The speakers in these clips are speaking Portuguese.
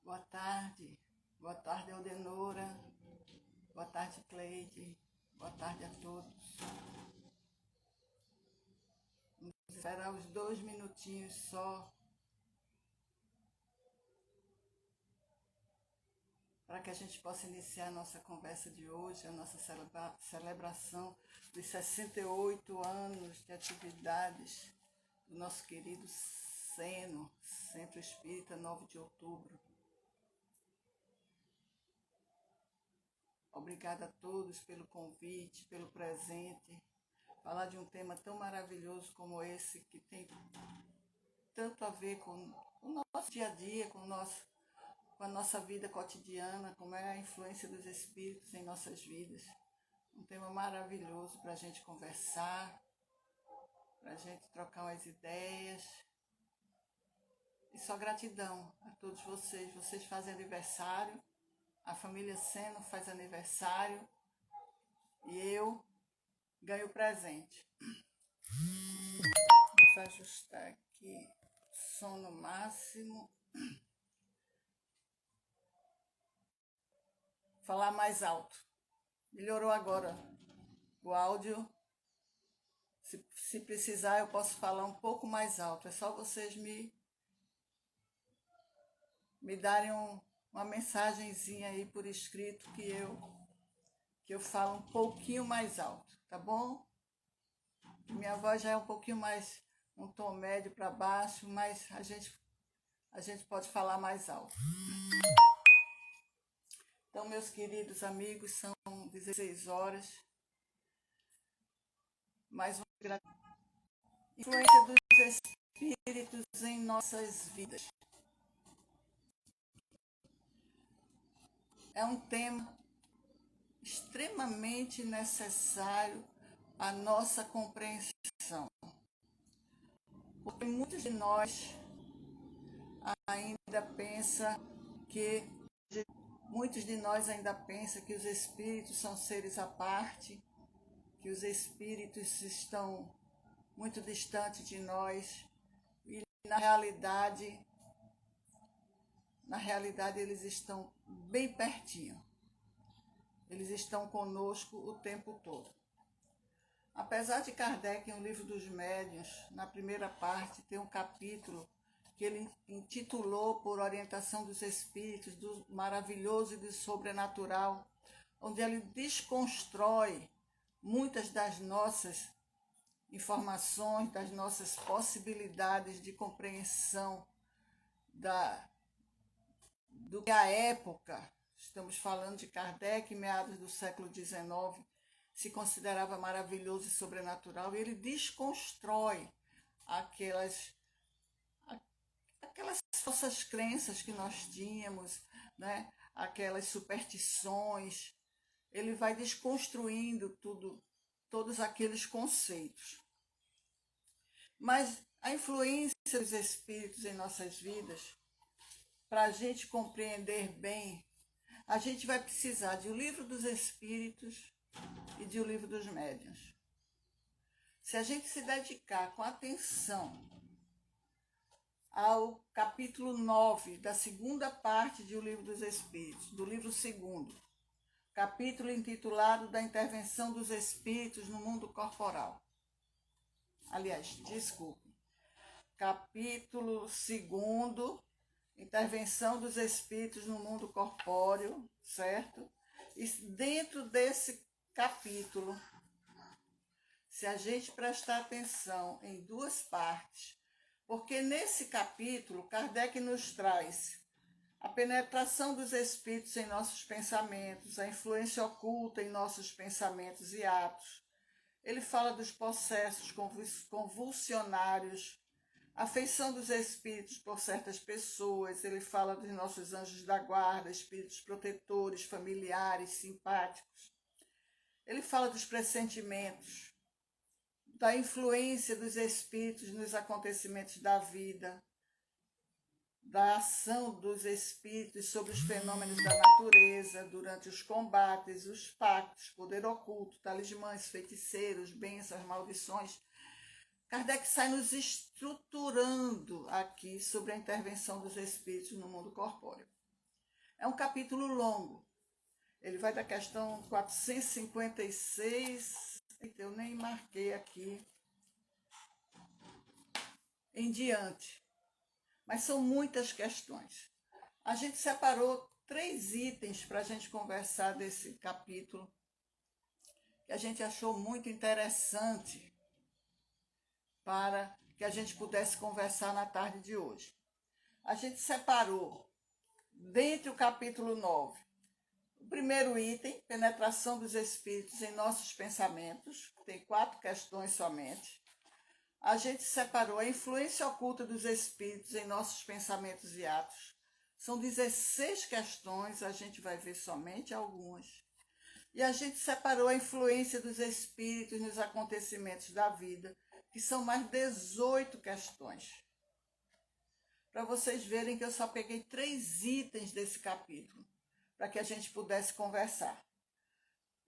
Boa tarde. Boa tarde, Aldenora. Boa tarde, Cleide. Boa tarde a todos. Vamos esperar os 2 minutinhos só para que a gente possa iniciar a nossa conversa de hoje, a nossa celebração dos 68 anos de atividades do nosso querido SENO, Centro Espírita 9 de Outubro. Obrigada a todos pelo convite, pelo presente. Falar de um tema tão maravilhoso como esse, que tem tanto a ver com o nosso dia a dia, com a nossa vida cotidiana, como é a influência dos espíritos em nossas vidas. Um tema maravilhoso para a gente conversar, para a gente trocar umas ideias. E só gratidão a todos vocês. Vocês fazem aniversário, a família Seno faz aniversário e eu ganho presente. Vamos ajustar aqui o som no máximo. Falar mais alto. Melhorou agora o áudio. Se precisar, eu posso falar um pouco mais alto. É só vocês me darem uma mensagenzinha aí por escrito que eu falo um pouquinho mais alto, tá bom? Minha voz já é um pouquinho mais, um tom médio para baixo, mas a gente pode falar mais alto. Então, meus queridos amigos, são 16 horas. Mais uma influência dos espíritos em nossas vidas. É um tema extremamente necessário à nossa compreensão. Porque muitos de nós ainda pensam que os espíritos são seres à parte, que os espíritos estão muito distantes de nós e na realidade eles estão bem pertinho. Eles estão conosco o tempo todo. Apesar de Kardec, em O Livro dos Médiuns, na primeira parte, tem um capítulo que ele intitulou por orientação dos espíritos, do maravilhoso e do sobrenatural, onde ele desconstrói muitas das nossas informações, das nossas possibilidades de compreensão do que a época, estamos falando de Kardec, meados do século XIX, se considerava maravilhoso e sobrenatural, e ele desconstrói aquelas falsas crenças que nós tínhamos, né? Aquelas superstições. Ele vai desconstruindo todos aqueles conceitos. Mas a influência dos espíritos em nossas vidas, para a gente compreender bem, a gente vai precisar de O Livro dos Espíritos e de O Livro dos Médiuns. Se a gente se dedicar com atenção ao capítulo 9 da segunda parte de O Livro dos Espíritos, do livro 2º, capítulo intitulado Da Intervenção dos Espíritos no Mundo Corporal. Aliás, desculpe, capítulo 2º, Intervenção dos Espíritos no Mundo Corpóreo, certo? E dentro desse capítulo, se a gente prestar atenção em 2 partes, porque nesse capítulo, Kardec nos traz a penetração dos espíritos em nossos pensamentos, a influência oculta em nossos pensamentos e atos. Ele fala dos processos convulsionários, a afeição dos espíritos por certas pessoas. Ele fala dos nossos anjos da guarda, espíritos protetores, familiares, simpáticos. Ele fala dos pressentimentos, da influência dos espíritos nos acontecimentos da vida, da ação dos espíritos sobre os fenômenos da natureza durante os combates, os pactos, poder oculto, talismãs, feiticeiros, bênçãos, maldições. Kardec sai nos estruturando aqui sobre a intervenção dos espíritos no mundo corpóreo. É um capítulo longo. Ele vai da questão 456, eu nem marquei aqui, em diante. Mas são muitas questões. A gente separou 3 itens para a gente conversar desse capítulo, que a gente achou muito interessante para que a gente pudesse conversar na tarde de hoje. A gente separou, dentre o capítulo 9, o primeiro item, penetração dos espíritos em nossos pensamentos, tem 4 questões somente. A gente separou a influência oculta dos espíritos em nossos pensamentos e atos. São 16 questões, a gente vai ver somente algumas. E a gente separou a influência dos espíritos nos acontecimentos da vida, que são mais 18 questões. Para vocês verem que eu só peguei 3 itens desse capítulo, para que a gente pudesse conversar.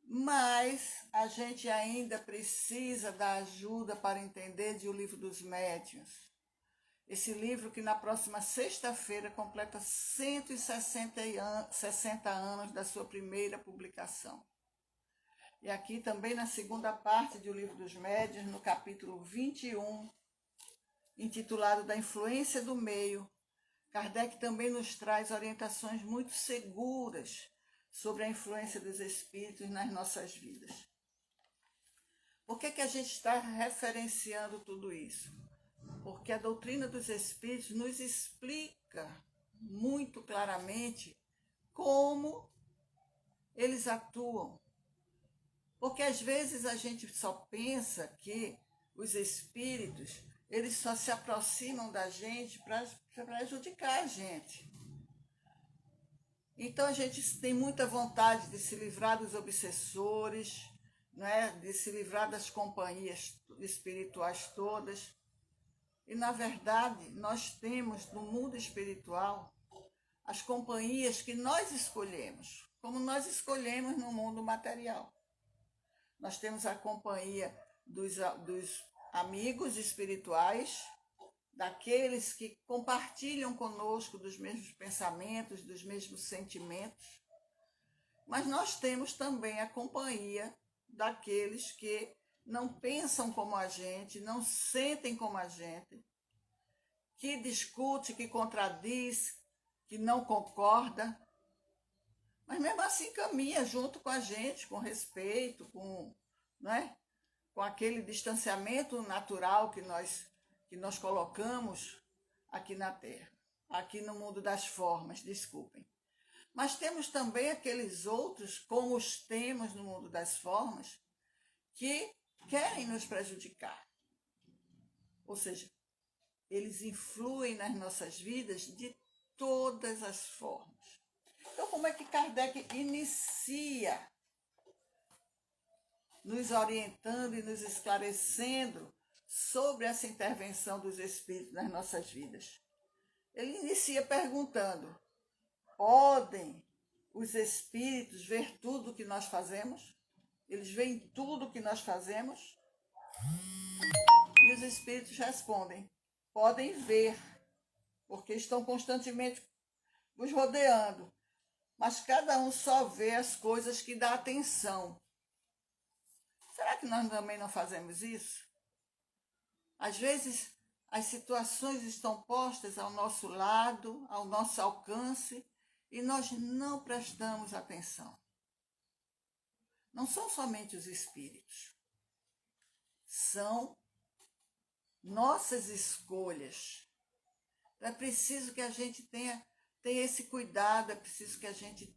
Mas a gente ainda precisa da ajuda para entender de O Livro dos Médiuns. Esse livro que na próxima sexta-feira completa 160 anos da sua primeira publicação. E aqui também na segunda parte de O Livro dos Médiuns, no capítulo 21, intitulado Da Influência do Meio, Kardec também nos traz orientações muito seguras sobre a influência dos espíritos nas nossas vidas. Por que a gente está referenciando tudo isso? Porque a doutrina dos espíritos nos explica muito claramente como eles atuam. Porque às vezes a gente só pensa que os espíritos, eles só se aproximam da gente para prejudicar a gente. Então a gente tem muita vontade de se livrar dos obsessores, né? De se livrar das companhias espirituais todas. E na verdade nós temos no mundo espiritual as companhias que nós escolhemos, como nós escolhemos no mundo material. Nós temos a companhia dos amigos espirituais, daqueles que compartilham conosco dos mesmos pensamentos, dos mesmos sentimentos. Mas nós temos também a companhia daqueles que não pensam como a gente, não sentem como a gente, que discute, que contradiz, que não concorda, mas mesmo assim caminha junto com a gente, com respeito, né? Com aquele distanciamento natural que nós colocamos aqui na Terra, aqui no mundo das formas, desculpem. Mas temos também aqueles outros, como os temos no mundo das formas, que querem nos prejudicar. Ou seja, eles influem nas nossas vidas de todas as formas. Então, como é que Kardec inicia nos orientando e nos esclarecendo sobre essa intervenção dos espíritos nas nossas vidas? Ele inicia perguntando: podem os espíritos ver tudo o que nós fazemos? Eles veem tudo o que nós fazemos? E os espíritos respondem: podem ver, porque estão constantemente nos rodeando, mas cada um só vê as coisas que dá atenção. Será que nós também não fazemos isso? Às vezes, as situações estão postas ao nosso lado, ao nosso alcance, e nós não prestamos atenção. Não são somente os espíritos. São nossas escolhas. É preciso que a gente tenha esse cuidado, é preciso que a gente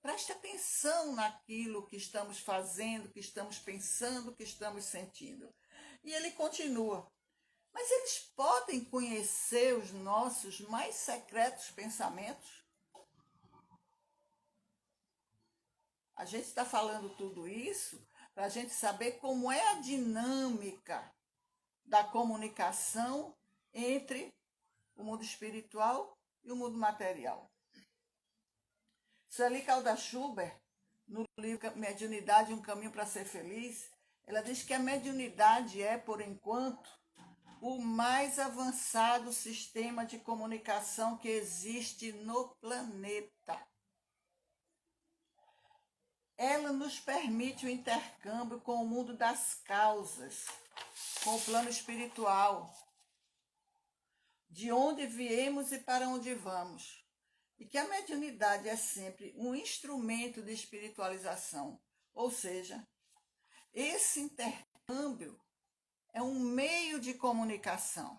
preste atenção naquilo que estamos fazendo, que estamos pensando, que estamos sentindo. E ele continua: mas eles podem conhecer os nossos mais secretos pensamentos? A gente está falando tudo isso para a gente saber como é a dinâmica da comunicação entre o mundo espiritual e o mundo material. Sueli Caldas Schubert, no livro Mediunidade, um caminho para ser feliz, ela diz que a mediunidade é, por enquanto, o mais avançado sistema de comunicação que existe no planeta. ela nos permite o intercâmbio com o mundo das causas, com o plano espiritual, de onde viemos e para onde vamos. E que a mediunidade é sempre um instrumento de espiritualização, ou seja, esse intercâmbio é um meio de comunicação.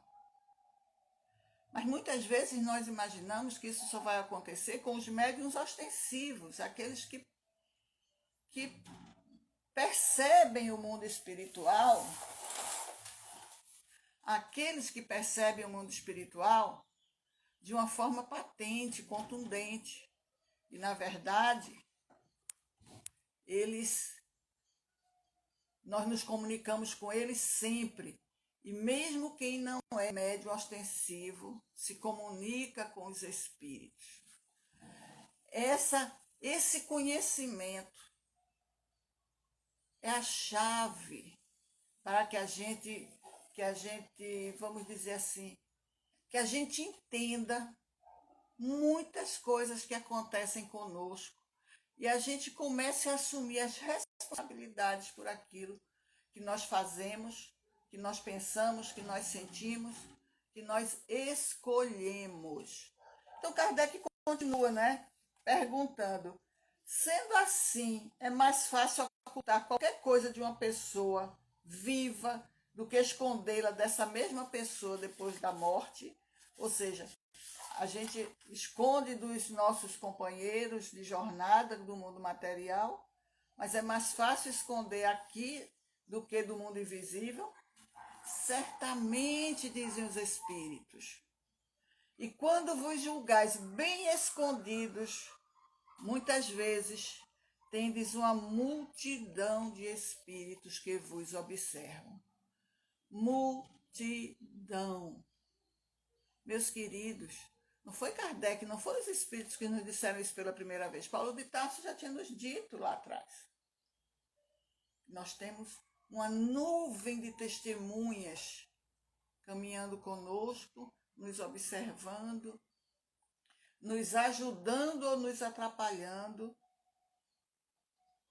Mas muitas vezes nós imaginamos que isso só vai acontecer com os médiuns ostensivos, aqueles que percebem o mundo espiritual, aqueles que percebem o mundo espiritual de uma forma patente, contundente. E, na verdade, nós nos comunicamos com eles sempre. E mesmo quem não é médium ostensivo se comunica com os espíritos. Esse conhecimento é a chave para que a gente, vamos dizer assim, que a gente entenda muitas coisas que acontecem conosco e a gente comece a assumir as responsabilidades por aquilo que nós fazemos, que nós pensamos, que nós sentimos, que nós escolhemos. Então Kardec continua, perguntando: sendo assim, é mais fácil ocultar qualquer coisa de uma pessoa viva do que escondê-la dessa mesma pessoa depois da morte? Ou seja, a gente esconde dos nossos companheiros de jornada do mundo material, mas é mais fácil esconder aqui do que do mundo invisível? Certamente, dizem os espíritos. E quando vos julgais bem escondidos, muitas vezes tendes uma multidão de espíritos que vos observam. Multidão. Meus queridos, não foi Kardec, não foram os espíritos que nos disseram isso pela primeira vez. Paulo de Tarso já tinha nos dito lá atrás. Nós temos uma nuvem de testemunhas caminhando conosco, nos observando, nos ajudando ou nos atrapalhando,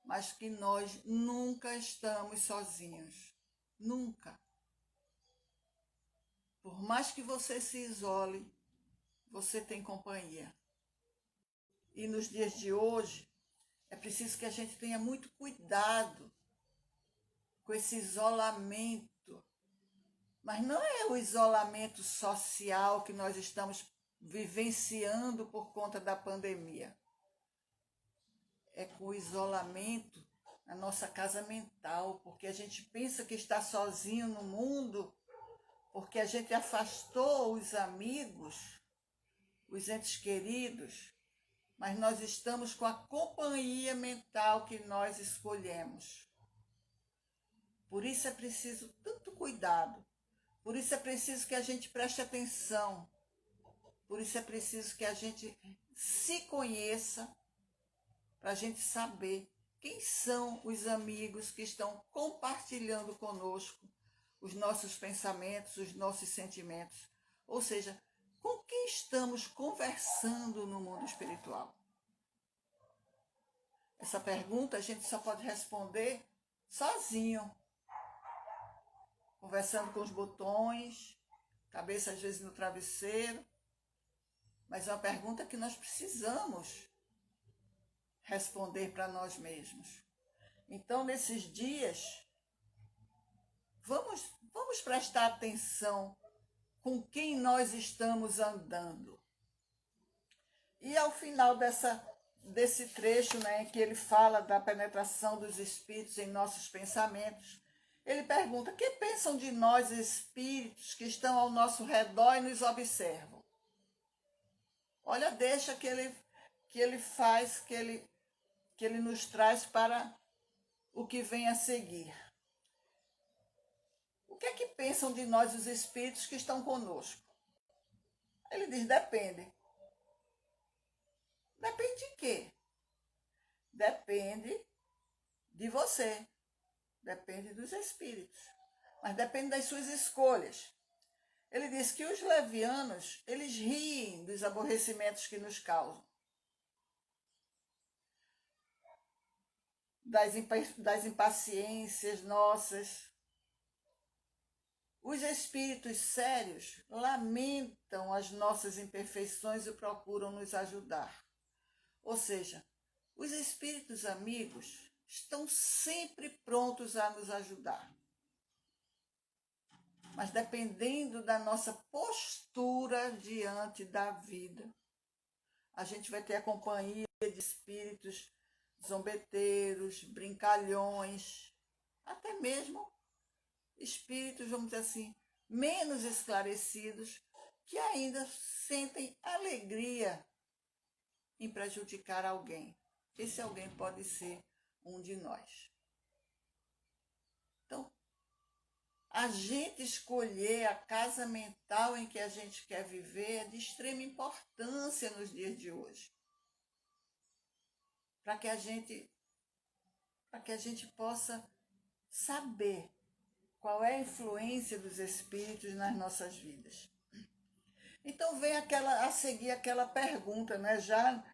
mas que nós nunca estamos sozinhos. Nunca. Por mais que você se isole, você tem companhia. E nos dias de hoje, é preciso que a gente tenha muito cuidado com esse isolamento. Mas não é o isolamento social que nós estamos vivenciando por conta da pandemia. É com o isolamento na nossa casa mental, porque a gente pensa que está sozinho no mundo, porque a gente afastou os amigos, os entes queridos, mas nós estamos com a companhia mental que nós escolhemos. Por isso é preciso tanto cuidado, por isso é preciso que a gente preste atenção, por isso é preciso que a gente se conheça, para a gente saber quem são os amigos que estão compartilhando conosco os nossos pensamentos, os nossos sentimentos. Ou seja, com quem estamos conversando no mundo espiritual? Essa pergunta a gente só pode responder sozinho, conversando com os botões, cabeça às vezes no travesseiro. Mas é uma pergunta que nós precisamos responder para nós mesmos. Então, nesses dias, vamos prestar atenção com quem nós estamos andando. E ao final desse trecho, que ele fala da penetração dos espíritos em nossos pensamentos, ele pergunta: que pensam de nós espíritos que estão ao nosso redor e nos observam? Olha, deixa que ele faz, que ele nos traz para o que vem a seguir. O que é que pensam de nós os espíritos que estão conosco? Ele diz: depende. Depende de quê? Depende de você. Depende dos espíritos. Mas depende das suas escolhas. Ele diz que os levianos, eles riem dos aborrecimentos que nos causam. das impaciências nossas. Os espíritos sérios lamentam as nossas imperfeições e procuram nos ajudar. Ou seja, os espíritos amigos estão sempre prontos a nos ajudar. Mas dependendo da nossa postura diante da vida, a gente vai ter a companhia de espíritos zombeteiros, brincalhões, até mesmo espíritos, vamos dizer assim, menos esclarecidos, que ainda sentem alegria em prejudicar alguém. Esse alguém pode ser um de nós. Então, a gente escolher a casa mental em que a gente quer viver é de extrema importância nos dias de hoje. Para que a gente possa saber qual é a influência dos espíritos nas nossas vidas. Então vem a seguir aquela pergunta, né? Já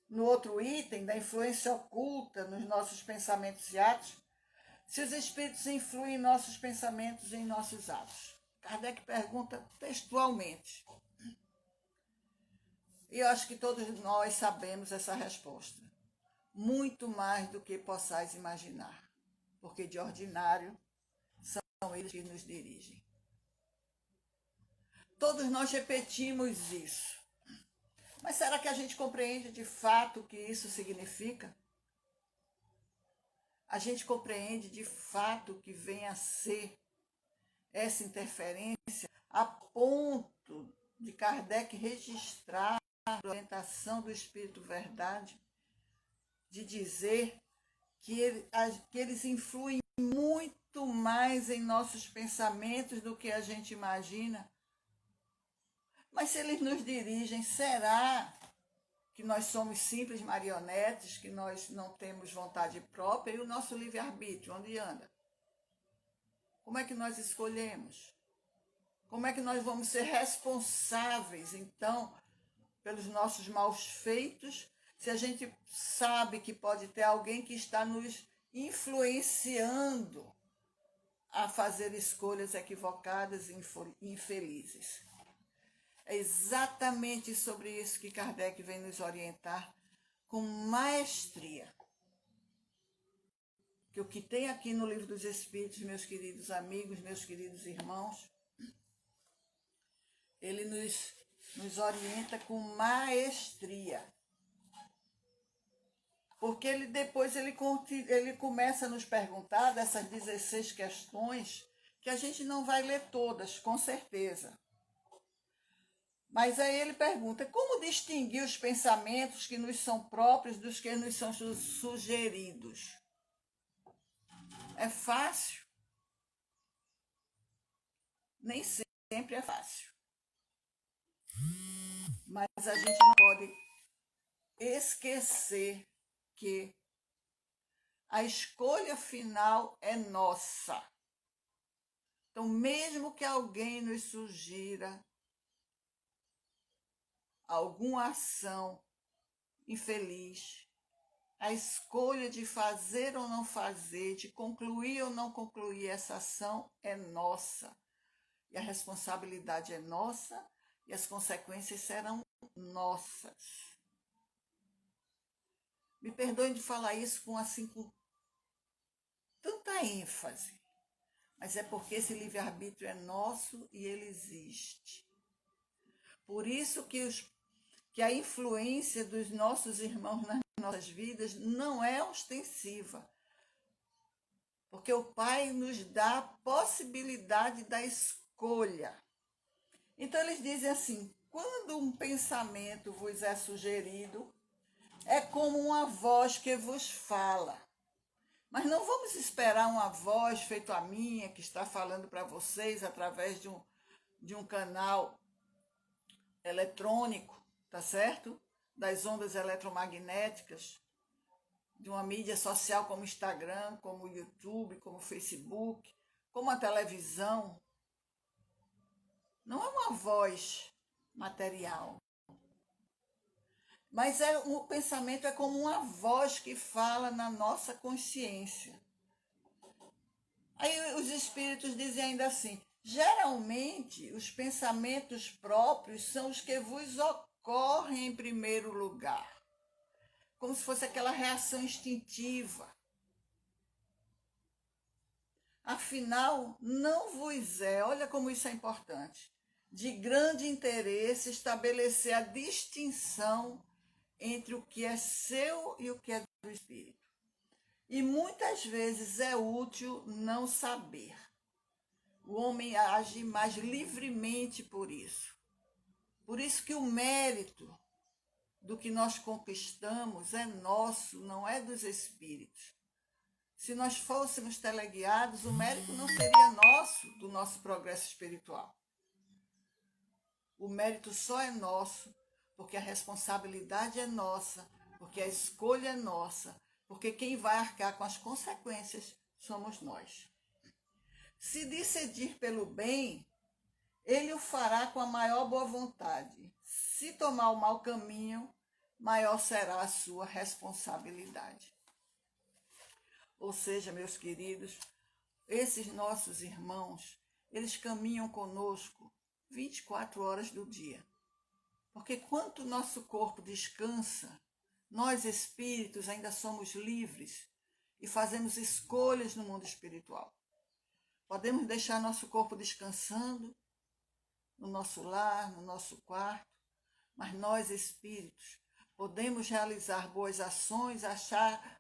no outro item da influência oculta nos nossos pensamentos e atos, se os espíritos influem em nossos pensamentos e em nossos atos. Kardec pergunta textualmente. E eu acho que todos nós sabemos essa resposta. Muito mais do que possais imaginar, porque de ordinário são eles que nos dirigem. Todos nós repetimos isso. Mas será que a gente compreende de fato o que isso significa? A gente compreende de fato o que vem a ser essa interferência a ponto de Kardec registrar a orientação do Espírito Verdade, de dizer que eles influem muito mais em nossos pensamentos do que a gente imagina. Mas se eles nos dirigem, será que nós somos simples marionetes, que nós não temos vontade própria? E o nosso livre-arbítrio, onde anda? Como é que nós escolhemos? Como é que nós vamos ser responsáveis, então, pelos nossos maus feitos, se a gente sabe que pode ter alguém que está nos influenciando a fazer escolhas equivocadas e infelizes? É exatamente sobre isso que Kardec vem nos orientar com maestria. Que o que tem aqui no Livro dos Espíritos, meus queridos amigos, meus queridos irmãos, ele nos orienta com maestria. Porque ele começa a nos perguntar dessas 16 questões, que a gente não vai ler todas, com certeza. Mas aí ele pergunta, como distinguir os pensamentos que nos são próprios dos que nos são sugeridos? É fácil? Nem sempre é fácil. Mas a gente não pode esquecer que a escolha final é nossa. Então, mesmo que alguém nos sugira alguma ação infeliz, a escolha de fazer ou não fazer, de concluir ou não concluir essa ação é nossa. E a responsabilidade é nossa e as consequências serão nossas. Me perdoem de falar isso com tanta ênfase, mas é porque esse livre-arbítrio é nosso e ele existe. Por isso que a influência dos nossos irmãos nas nossas vidas não é ostensiva, porque o Pai nos dá a possibilidade da escolha. Então eles dizem assim, quando um pensamento vos é sugerido, é como uma voz que vos fala. Mas não vamos esperar uma voz feita a minha, que está falando para vocês através de um canal eletrônico, tá certo? Das ondas eletromagnéticas, de uma mídia social como Instagram, como YouTube, como Facebook, como a televisão. Não é uma voz material. Mas o pensamento é como uma voz que fala na nossa consciência. Aí os espíritos dizem ainda assim: geralmente os pensamentos próprios são os que vos ocorrem em primeiro lugar, como se fosse aquela reação instintiva. Afinal, não vos é, olha como isso é importante, de grande interesse estabelecer a distinção entre o que é seu e o que é do espírito. E muitas vezes é útil não saber. O homem age mais livremente por isso. Por isso que o mérito do que nós conquistamos é nosso, não é dos espíritos. Se nós fôssemos teleguiados, o mérito não seria nosso, do nosso progresso espiritual. O mérito só é nosso porque a responsabilidade é nossa, porque a escolha é nossa, porque quem vai arcar com as consequências somos nós. Se decidir pelo bem, ele o fará com a maior boa vontade. Se tomar o mau caminho, maior será a sua responsabilidade. Ou seja, meus queridos, esses nossos irmãos, eles caminham conosco 24 horas do dia. Porque quanto o nosso corpo descansa, nós espíritos ainda somos livres e fazemos escolhas no mundo espiritual. Podemos deixar nosso corpo descansando no nosso lar, no nosso quarto, mas nós espíritos podemos realizar boas ações,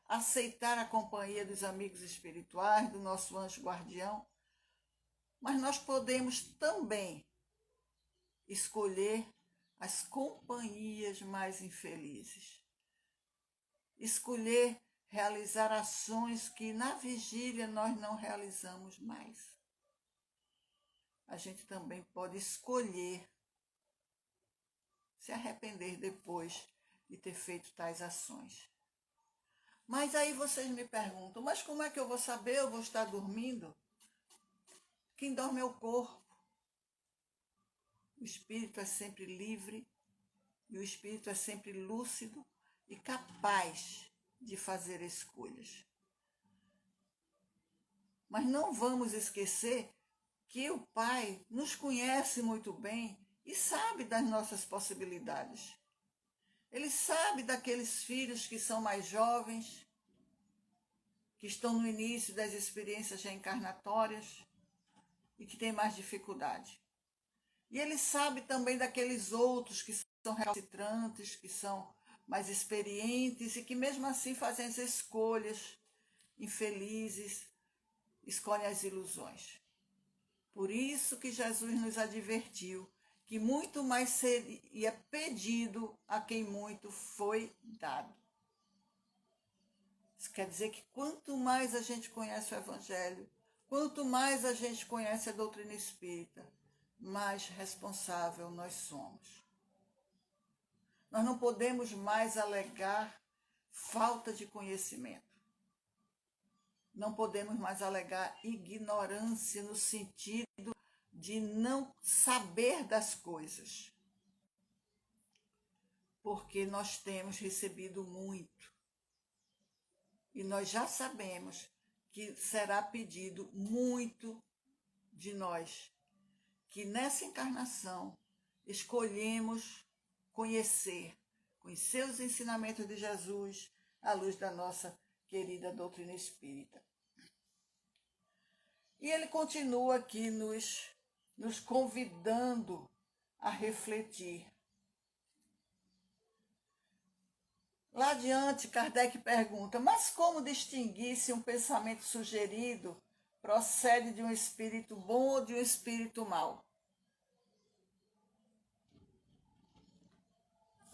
aceitar a companhia dos amigos espirituais, do nosso anjo guardião, mas nós podemos também escolher as companhias mais infelizes. Escolher realizar ações que na vigília nós não realizamos mais. A gente também pode escolher se arrepender depois de ter feito tais ações. Mas aí vocês me perguntam, mas como é que eu vou saber? Eu vou estar dormindo? Quem dorme é o corpo. O espírito é sempre livre e o espírito é sempre lúcido e capaz de fazer escolhas. Mas não vamos esquecer que o Pai nos conhece muito bem e sabe das nossas possibilidades. Ele sabe daqueles filhos que são mais jovens, que estão no início das experiências reencarnatórias e que têm mais dificuldade. E ele sabe também daqueles outros que são recalcitrantes, que são mais experientes e que mesmo assim fazem as escolhas infelizes, escolhem as ilusões. Por isso que Jesus nos advertiu que muito mais seria pedido a quem muito foi dado. Isso quer dizer que quanto mais a gente conhece o Evangelho, quanto mais a gente conhece a doutrina espírita, mais responsável nós somos. Nós não podemos mais alegar falta de conhecimento. Não podemos mais alegar ignorância no sentido de não saber das coisas. Porque nós temos recebido muito. E nós já sabemos que será pedido muito de nós, que nessa encarnação escolhemos conhecer os ensinamentos de Jesus à luz da nossa querida doutrina espírita. E ele continua aqui nos convidando a refletir. Lá adiante, Kardec pergunta, mas como distinguir se um pensamento sugerido procede de um espírito bom ou de um espírito mau?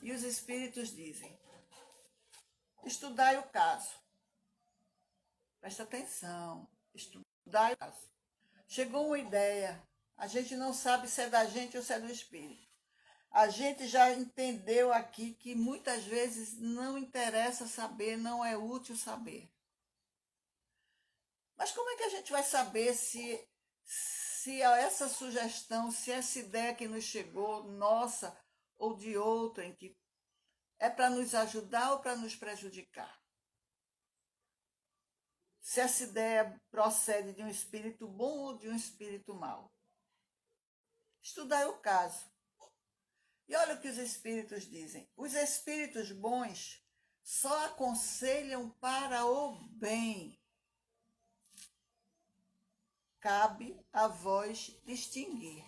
E os espíritos dizem, estudai o caso. Presta atenção, estudai o caso. Chegou uma ideia, a gente não sabe se é da gente ou se é do espírito. A gente já entendeu aqui que muitas vezes não interessa saber, não é útil saber. Mas como é que a gente vai saber se essa sugestão, se essa ideia que nos chegou, nossa ou de outrem, que é para nos ajudar ou para nos prejudicar? Se essa ideia procede de um espírito bom ou de um espírito mau. Estudai o caso. E olha o que os espíritos dizem. Os espíritos bons só aconselham para o bem. Cabe a vós distinguir.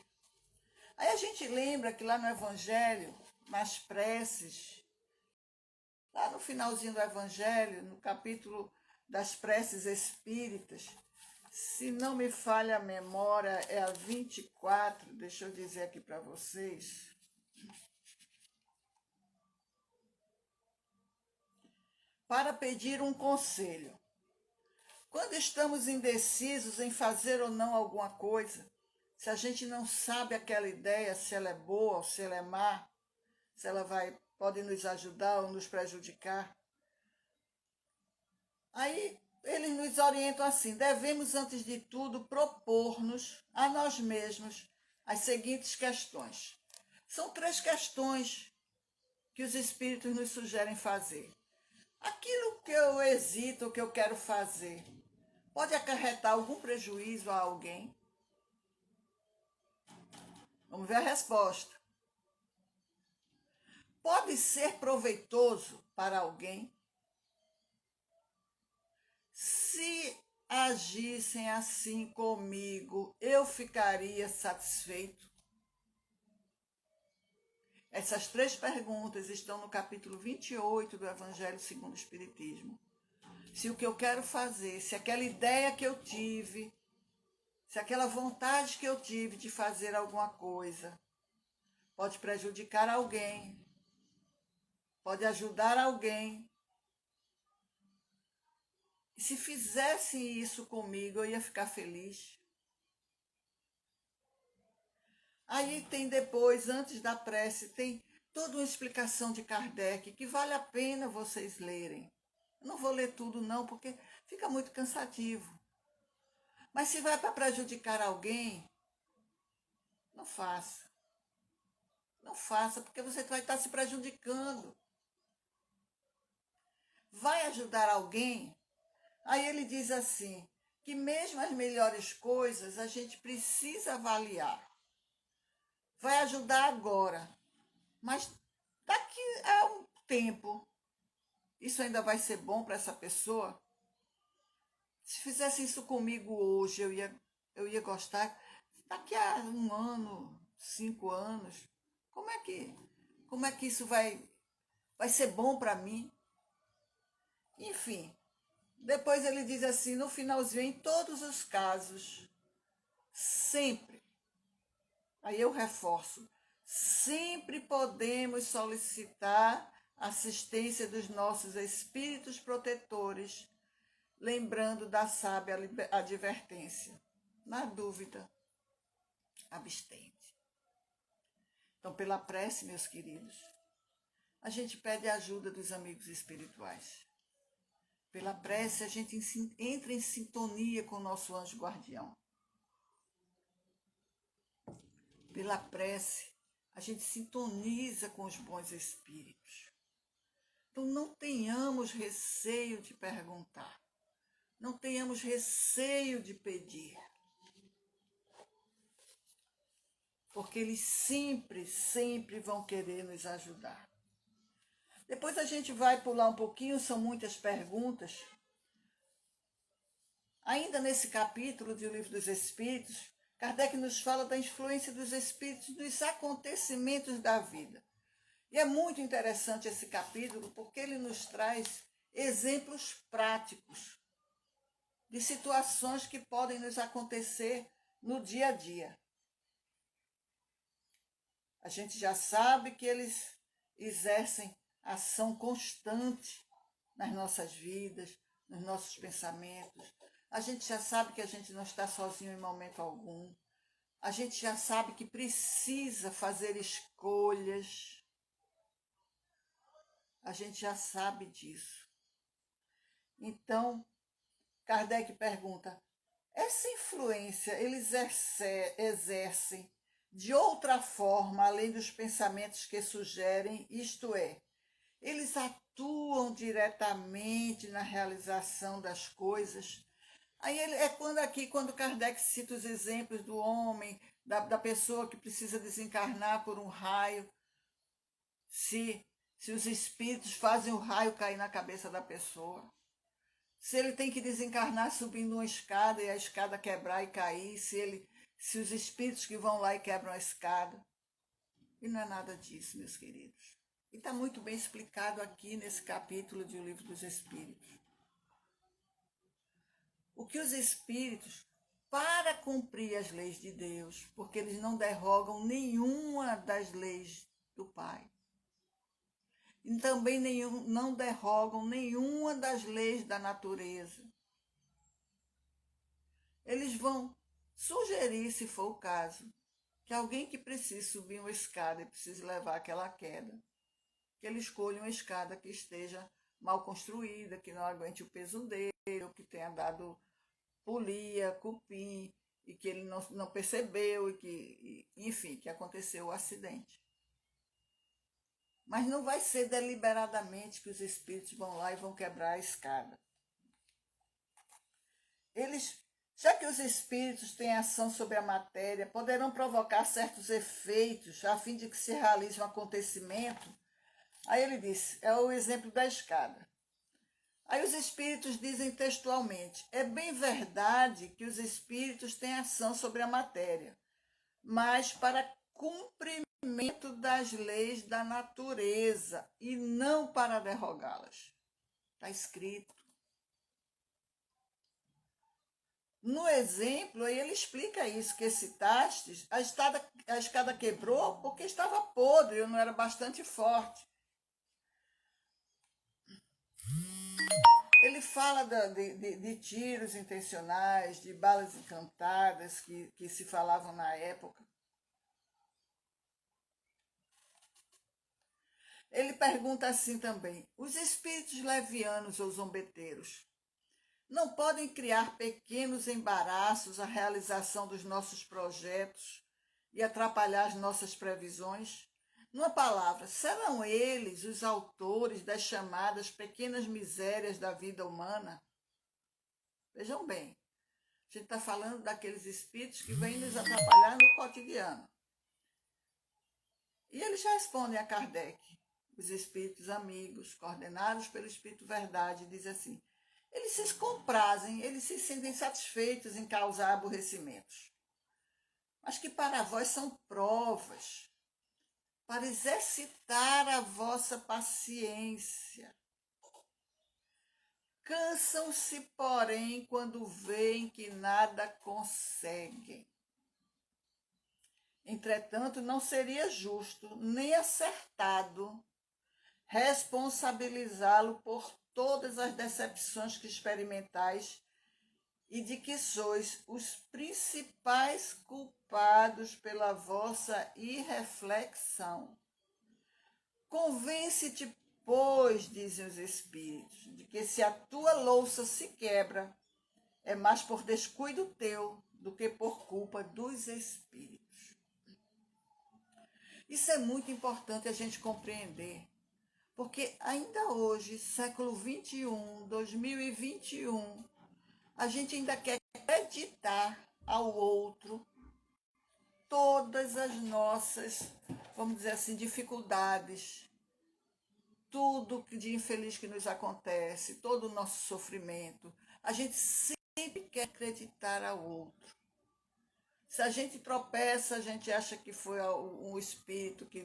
Aí a gente lembra que lá no Evangelho, nas preces, lá no finalzinho do Evangelho, no capítulo das preces espíritas, se não me falha a memória, é a 24, deixa eu dizer aqui para vocês. Para pedir um conselho. Quando estamos indecisos em fazer ou não alguma coisa, se a gente não sabe aquela ideia, se ela é boa ou se ela é má, se ela pode nos ajudar ou nos prejudicar, aí eles nos orientam assim: devemos, antes de tudo, propor-nos a nós mesmos as seguintes questões. São 3 questões que os espíritos nos sugerem fazer. Aquilo que eu hesito, que eu quero fazer, pode acarretar algum prejuízo a alguém? Vamos ver a resposta. Pode ser proveitoso para alguém? Se agissem assim comigo, eu ficaria satisfeito? Essas 3 perguntas estão no capítulo 28 do Evangelho segundo o Espiritismo. Se o que eu quero fazer, se aquela ideia que eu tive, se aquela vontade que eu tive de fazer alguma coisa pode prejudicar alguém, pode ajudar alguém. E se fizessem isso comigo, eu ia ficar feliz. Aí tem depois, antes da prece, tem toda uma explicação de Kardec que vale a pena vocês lerem. Eu não vou ler tudo não, porque fica muito cansativo. Mas se vai para prejudicar alguém, não faça. Não faça, porque você vai estar se prejudicando. Vai ajudar alguém? Aí ele diz assim, que mesmo as melhores coisas a gente precisa avaliar. Vai ajudar agora, mas daqui a um tempo, isso ainda vai ser bom para essa pessoa? Se fizesse isso comigo hoje, eu ia gostar. Daqui a 1 ano, 5 anos, como é que isso vai ser bom para mim? Enfim, depois ele diz assim, no finalzinho, em todos os casos, sempre, aí eu reforço, sempre podemos solicitar assistência dos nossos espíritos protetores, lembrando da sábia advertência. Na dúvida, abstente. Então, pela prece, meus queridos, a gente pede a ajuda dos amigos espirituais. Pela prece, a gente entra em sintonia com o nosso anjo guardião. Pela prece, a gente sintoniza com os bons espíritos. Então, não tenhamos receio de perguntar. Não tenhamos receio de pedir. Porque eles sempre, sempre vão querer nos ajudar. Depois a gente vai pular um pouquinho, são muitas perguntas. Ainda nesse capítulo do Livro dos Espíritos, Kardec nos fala da influência dos espíritos nos acontecimentos da vida. E é muito interessante esse capítulo, porque ele nos traz exemplos práticos de situações que podem nos acontecer no dia a dia. A gente já sabe que eles exercem ação constante nas nossas vidas, nos nossos pensamentos. A gente já sabe que a gente não está sozinho em momento algum. A gente já sabe que precisa fazer escolhas. A gente já sabe disso. Então, Kardec pergunta, essa influência eles exercem de outra forma, além dos pensamentos que sugerem, isto é, Eles atuam diretamente na realização das coisas. Aí quando Kardec cita os exemplos do homem, da pessoa que precisa desencarnar por um raio, se os espíritos fazem o raio cair na cabeça da pessoa, se ele tem que desencarnar subindo uma escada e a escada quebrar e cair, se os espíritos que vão lá e quebram a escada. E não é nada disso, meus queridos. E está muito bem explicado aqui nesse capítulo de O Livro dos Espíritos. O que os espíritos, para cumprir as leis de Deus, porque eles não derrogam nenhuma das leis do Pai, e também não derrogam nenhuma das leis da natureza, eles vão sugerir, se for o caso, que alguém que precise subir uma escada e precise levar aquela queda, que ele escolha uma escada que esteja mal construída, que não aguente o peso dele, ou que tenha dado polia, cupim, e que ele não percebeu, enfim, que aconteceu o acidente. Mas não vai ser deliberadamente que os espíritos vão lá e vão quebrar a escada. Já que os espíritos têm ação sobre a matéria, poderão provocar certos efeitos a fim de que se realize um acontecimento. Aí ele diz, é o exemplo da escada. Aí os espíritos dizem textualmente, é bem verdade que os espíritos têm ação sobre a matéria, mas para cumprimento das leis da natureza e não para derrogá-las. Está escrito. No exemplo, aí ele explica isso, que citastes, a escada quebrou porque estava podre, ou não era bastante forte. Ele fala de tiros intencionais, de balas encantadas que se falavam na época. Ele pergunta assim também, os espíritos levianos ou zombeteiros não podem criar pequenos embaraços à realização dos nossos projetos e atrapalhar as nossas previsões? Numa palavra, serão eles os autores das chamadas pequenas misérias da vida humana? Vejam bem, a gente está falando daqueles espíritos que vêm nos atrapalhar no cotidiano. E eles respondem a Kardec, os espíritos amigos, coordenados pelo Espírito Verdade, diz assim, eles se comprazem, eles se sentem satisfeitos em causar aborrecimentos, mas que para vós são provas, para exercitar a vossa paciência. Cansam-se, porém, quando veem que nada conseguem. Entretanto, não seria justo nem acertado responsabilizá-lo por todas as decepções que experimentais e de que sois os principais culpados pela vossa irreflexão. Convence-te, pois, dizem os espíritos, de que se a tua louça se quebra, é mais por descuido teu do que por culpa dos espíritos. Isso é muito importante a gente compreender, porque ainda hoje, século XXI, 2021, a gente ainda quer acreditar ao outro todas as nossas, vamos dizer assim, dificuldades, tudo de infeliz que nos acontece, todo o nosso sofrimento. A gente sempre quer acreditar ao outro. Se a gente tropeça, a gente acha que foi um espírito que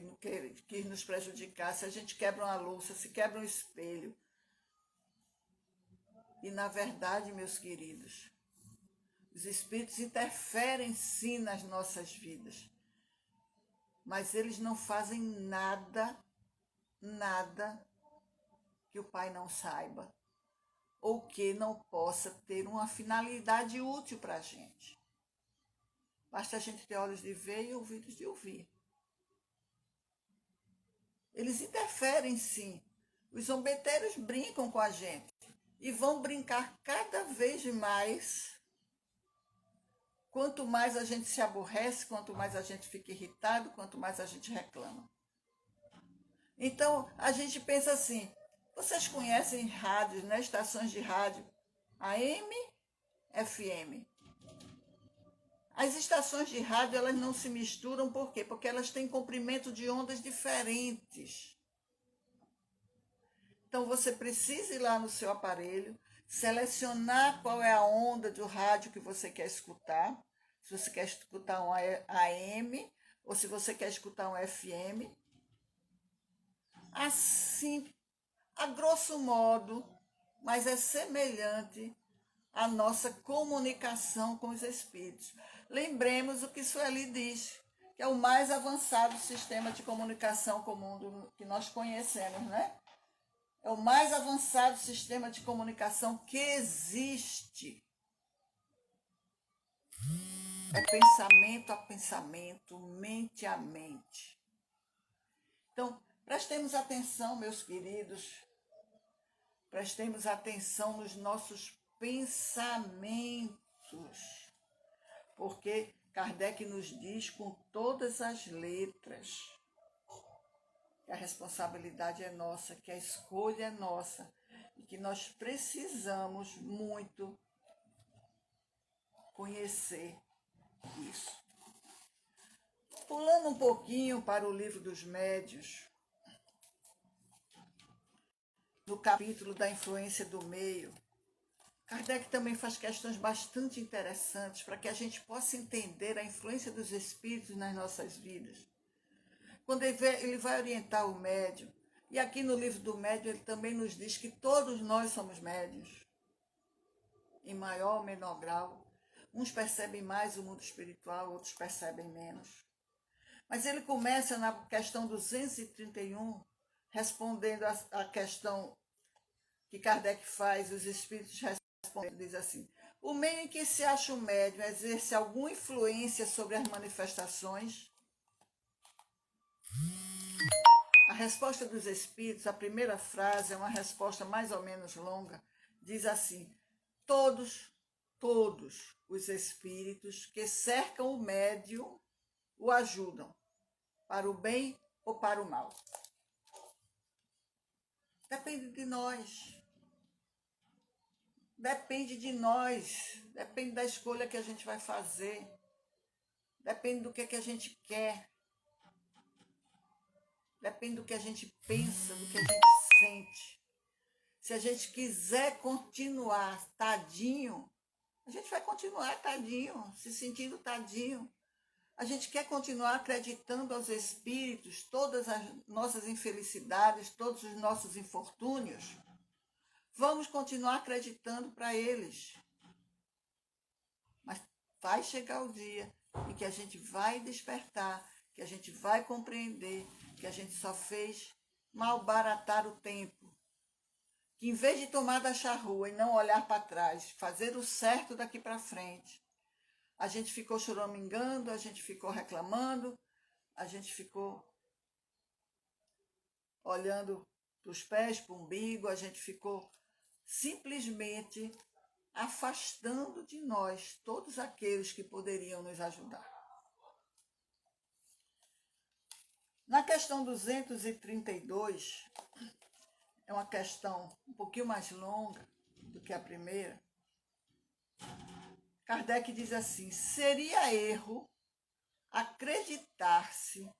quis nos prejudicar. Se a gente quebra uma louça, se quebra um espelho. E, na verdade, meus queridos, os espíritos interferem sim nas nossas vidas. Mas eles não fazem nada que o Pai não saiba. Ou que não possa ter uma finalidade útil para a gente. Basta a gente ter olhos de ver e ouvidos de ouvir. Eles interferem sim. Os zombeteiros brincam com a gente. E vão brincar cada vez mais. Quanto mais a gente se aborrece, quanto mais a gente fica irritado, quanto mais a gente reclama. Então, a gente pensa assim, vocês conhecem rádios, né? Estações de rádio AM, FM. As estações de rádio, elas não se misturam, por quê? Porque elas têm comprimento de ondas diferentes. Então, você precisa ir lá no seu aparelho, selecionar qual é a onda do rádio que você quer escutar. Se você quer escutar um AM ou se você quer escutar um FM. Assim, a grosso modo, mas é semelhante à nossa comunicação com os espíritos. Lembremos o que Sueli diz, que é o mais avançado sistema de comunicação comum que nós conhecemos, né? É o mais avançado sistema de comunicação que existe. É pensamento a pensamento, mente a mente. Então, prestemos atenção, meus queridos, prestemos atenção nos nossos pensamentos, porque Kardec nos diz com todas as letras que a responsabilidade é nossa, que a escolha é nossa e que nós precisamos muito conhecer isso. Pulando um pouquinho para o Livro dos Médiuns, no capítulo da influência do meio, Kardec também faz questões bastante interessantes para que a gente possa entender a influência dos espíritos nas nossas vidas. Quando ele vai orientar o médium, e aqui no livro do médium ele também nos diz que todos nós somos médiuns, em maior ou menor grau. Uns percebem mais o mundo espiritual, outros percebem menos. Mas ele começa na questão 231, respondendo a questão que Kardec faz, os espíritos respondem, diz assim: o meio em que se acha o médium exerce alguma influência sobre as manifestações? A resposta dos espíritos, a primeira frase é uma resposta mais ou menos longa, diz assim: todos os espíritos que cercam o médium o ajudam, para o bem ou para o mal. Depende de nós. Depende de nós. Depende da escolha que a gente vai fazer. Depende do que a gente quer. Depende do que a gente pensa, do que a gente sente. Se a gente quiser continuar tadinho, a gente vai continuar tadinho, se sentindo tadinho. A gente quer continuar acreditando aos espíritos, todas as nossas infelicidades, todos os nossos infortúnios. Vamos continuar acreditando para eles. Mas vai chegar o dia em que a gente vai despertar, que a gente vai compreender que a gente só fez malbaratar o tempo. Que em vez de tomar da charrua e não olhar para trás, fazer o certo daqui para frente, a gente ficou choramingando, a gente ficou reclamando, a gente ficou olhando para os pés, para o umbigo, a gente ficou simplesmente afastando de nós todos aqueles que poderiam nos ajudar. Na questão 232, é uma questão um pouquinho mais longa do que a primeira. Kardec diz assim: seria erro acreditar-se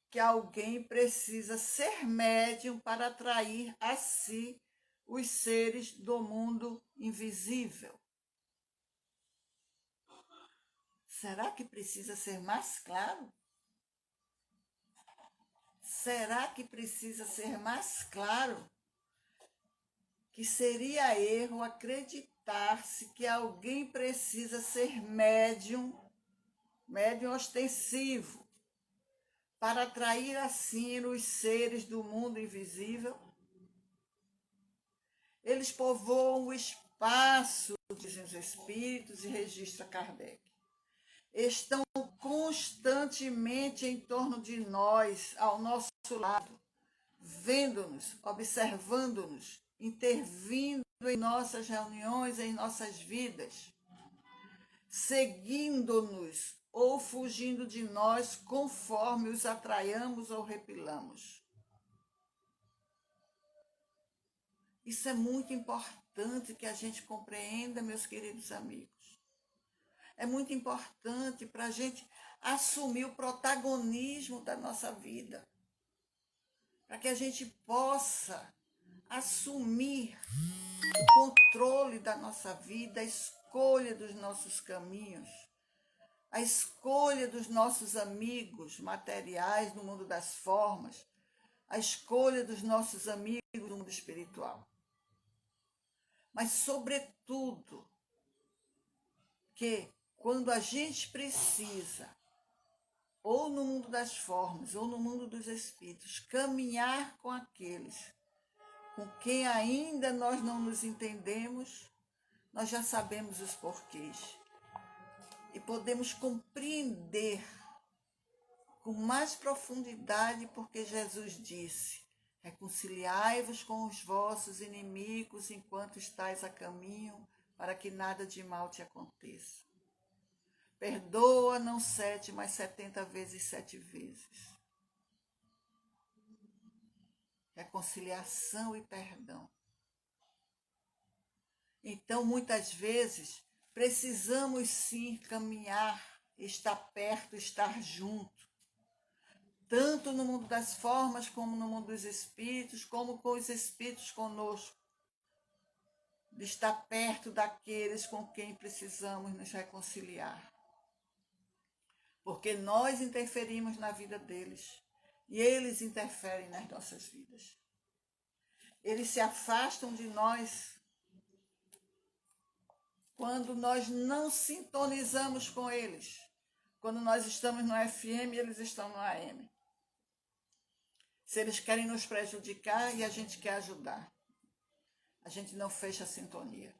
que alguém precisa ser médium para atrair a si os seres do mundo invisível. Será que precisa ser mais claro? Será que precisa ser mais claro? Que seria erro acreditar-se que alguém precisa ser médium ostensivo, para atrair assim os seres do mundo invisível? Eles povoam o espaço, dizem os espíritos, e registra Kardec. Estão constantemente em torno de nós, ao nosso lado, vendo-nos, observando-nos, intervindo em nossas reuniões, em nossas vidas, seguindo-nos ou fugindo de nós conforme os atraiamos ou repelamos. Isso é muito importante que a gente compreenda, meus queridos amigos. É muito importante para a gente assumir o protagonismo da nossa vida, para que a gente possa assumir o controle da nossa vida, a escolha dos nossos caminhos, a escolha dos nossos amigos materiais no mundo das formas, a escolha dos nossos amigos no mundo espiritual. Mas, sobretudo, que quando a gente precisa, ou no mundo das formas, ou no mundo dos espíritos, caminhar com aqueles com quem ainda nós não nos entendemos, nós já sabemos os porquês. E podemos compreender com mais profundidade, porque Jesus disse: reconciliai-vos com os vossos inimigos enquanto estáis a caminho, para que nada de mal te aconteça. Perdoa não 7, mas 70 vezes 7 vezes. Reconciliação e perdão. Então, muitas vezes, precisamos sim caminhar, estar perto, estar junto. Tanto no mundo das formas, como no mundo dos espíritos, como com os espíritos conosco. De estar perto daqueles com quem precisamos nos reconciliar. Porque nós interferimos na vida deles e eles interferem nas nossas vidas. Eles se afastam de nós quando nós não sintonizamos com eles. Quando nós estamos no FM, eles estão no AM. Se eles querem nos prejudicar e a gente quer ajudar, a gente não fecha a sintonia.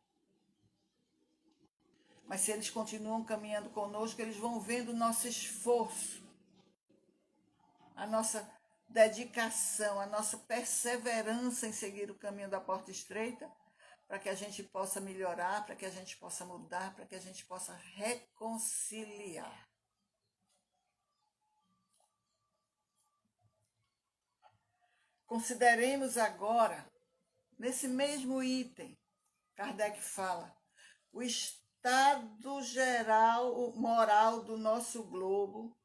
Mas se eles continuam caminhando conosco, eles vão vendo o nosso esforço, a nossa dedicação, a nossa perseverança em seguir o caminho da porta estreita, para que a gente possa melhorar, para que a gente possa mudar, para que a gente possa reconciliar. Consideremos agora, nesse mesmo item, Kardec fala, o estado geral moral do nosso globo.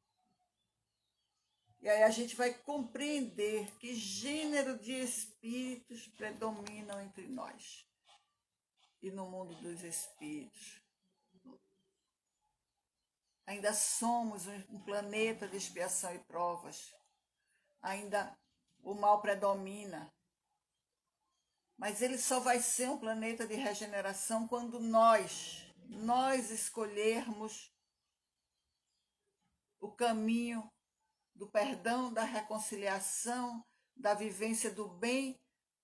E aí a gente vai compreender que gênero de espíritos predominam entre nós e no mundo dos espíritos. Ainda somos um planeta de expiação e provas. Ainda o mal predomina. Mas ele só vai ser um planeta de regeneração quando nós escolhermos o caminho do perdão, da reconciliação, da vivência do bem,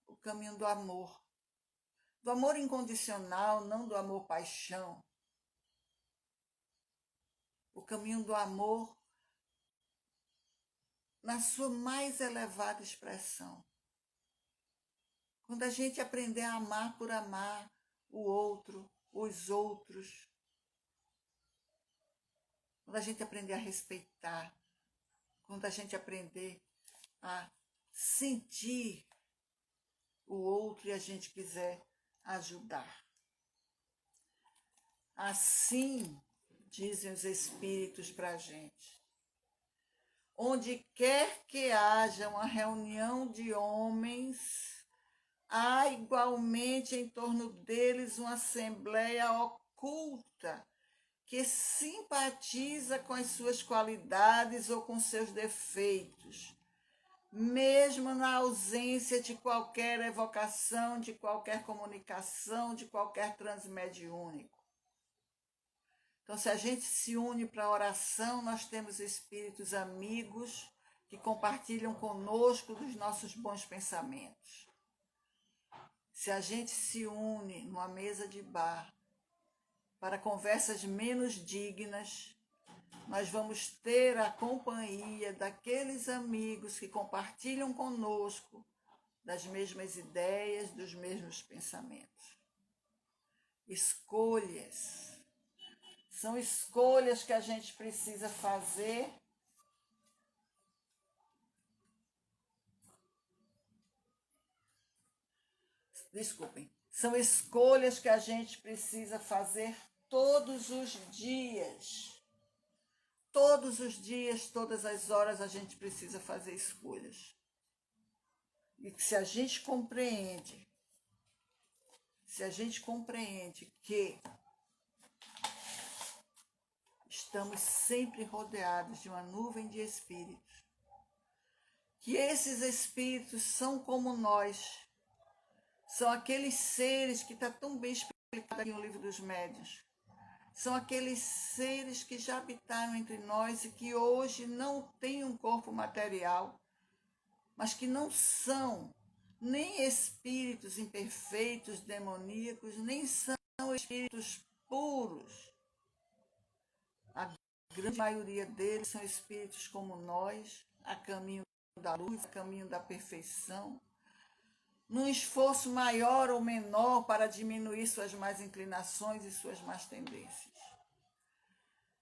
o caminho do amor. Do amor incondicional, não do amor-paixão. O caminho do amor na sua mais elevada expressão. Quando a gente aprender a amar por amar o outro, os outros. Quando a gente aprender a respeitar. Quando a gente aprender a sentir o outro e a gente quiser ajudar. Assim, dizem os espíritos para a gente, onde quer que haja uma reunião de homens, há igualmente em torno deles uma assembleia oculta que simpatiza com as suas qualidades ou com seus defeitos, mesmo na ausência de qualquer evocação, de qualquer comunicação, de qualquer transmediúnico. Então, se a gente se une para a oração, nós temos espíritos amigos que compartilham conosco dos nossos bons pensamentos. Se a gente se une numa mesa de bar para conversas menos dignas, nós vamos ter a companhia daqueles amigos que compartilham conosco das mesmas ideias, dos mesmos pensamentos. Escolhas. São escolhas que a gente precisa fazer Desculpem, são escolhas que a gente precisa fazer todos os dias. Todos os dias, todas as horas, a gente precisa fazer escolhas. E se a gente compreende que estamos sempre rodeados de uma nuvem de espíritos, que esses espíritos são como nós, são aqueles seres que está tão bem explicado aqui no Livro dos Médiuns, são aqueles seres que já habitaram entre nós e que hoje não têm um corpo material, mas que não são nem espíritos imperfeitos, demoníacos, nem são espíritos puros. A grande maioria deles são espíritos como nós, a caminho da luz, a caminho da perfeição, num esforço maior ou menor para diminuir suas más inclinações e suas más tendências.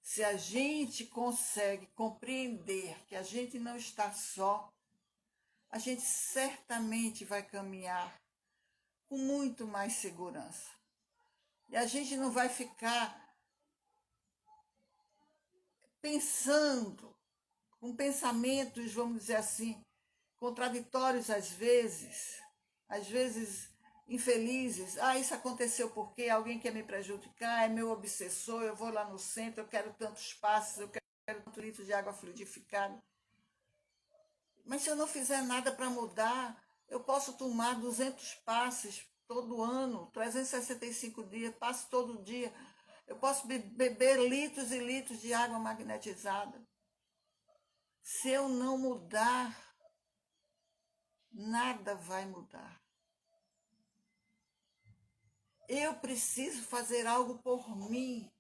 Se a gente consegue compreender que a gente não está só, a gente certamente vai caminhar com muito mais segurança. E a gente não vai ficar pensando, com pensamentos, vamos dizer assim, contraditórios às vezes infelizes. Isso aconteceu porque alguém quer me prejudicar, é meu obsessor, eu vou lá no centro, eu quero tantos passos, eu quero tanto litro de água fluidificada. Mas se eu não fizer nada para mudar, eu posso tomar 200 passes todo ano, 365 dias, passo todo dia. Eu posso beber litros e litros de água magnetizada. Se eu não mudar, nada vai mudar. Eu preciso fazer algo por mim.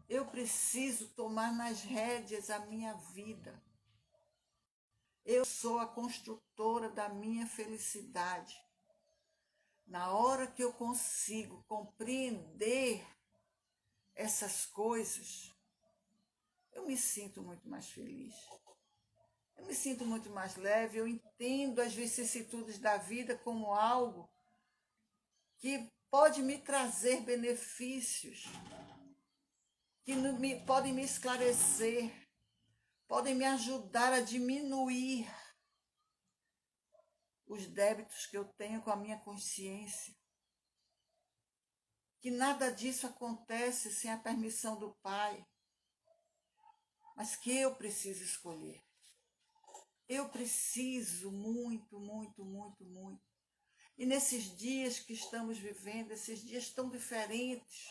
Eu preciso tomar nas rédeas a minha vida. Eu sou a construtora da minha felicidade. Na hora que eu consigo compreender essas coisas, eu me sinto muito mais feliz. Eu me sinto muito mais leve, eu entendo as vicissitudes da vida como algo que pode me trazer benefícios, que podem me esclarecer, podem me ajudar a diminuir os débitos que eu tenho com a minha consciência. Que nada disso acontece sem a permissão do Pai, mas que eu preciso escolher. Eu preciso muito, muito, muito, muito. E nesses dias que estamos vivendo, esses dias tão diferentes,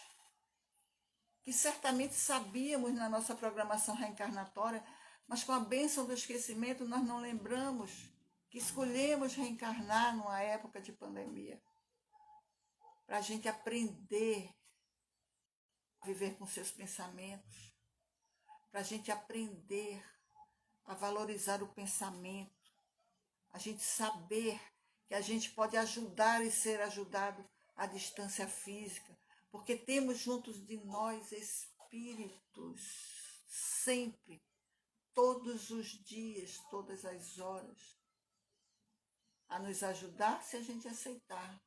que certamente sabíamos na nossa programação reencarnatória, mas com a bênção do esquecimento nós não lembramos que escolhemos reencarnar numa época de pandemia, para a gente aprender a viver com seus pensamentos, para a gente aprender a valorizar o pensamento, a gente saber que a gente pode ajudar e ser ajudado à distância física, porque temos juntos de nós espíritos, sempre, todos os dias, todas as horas, a nos ajudar se a gente aceitar,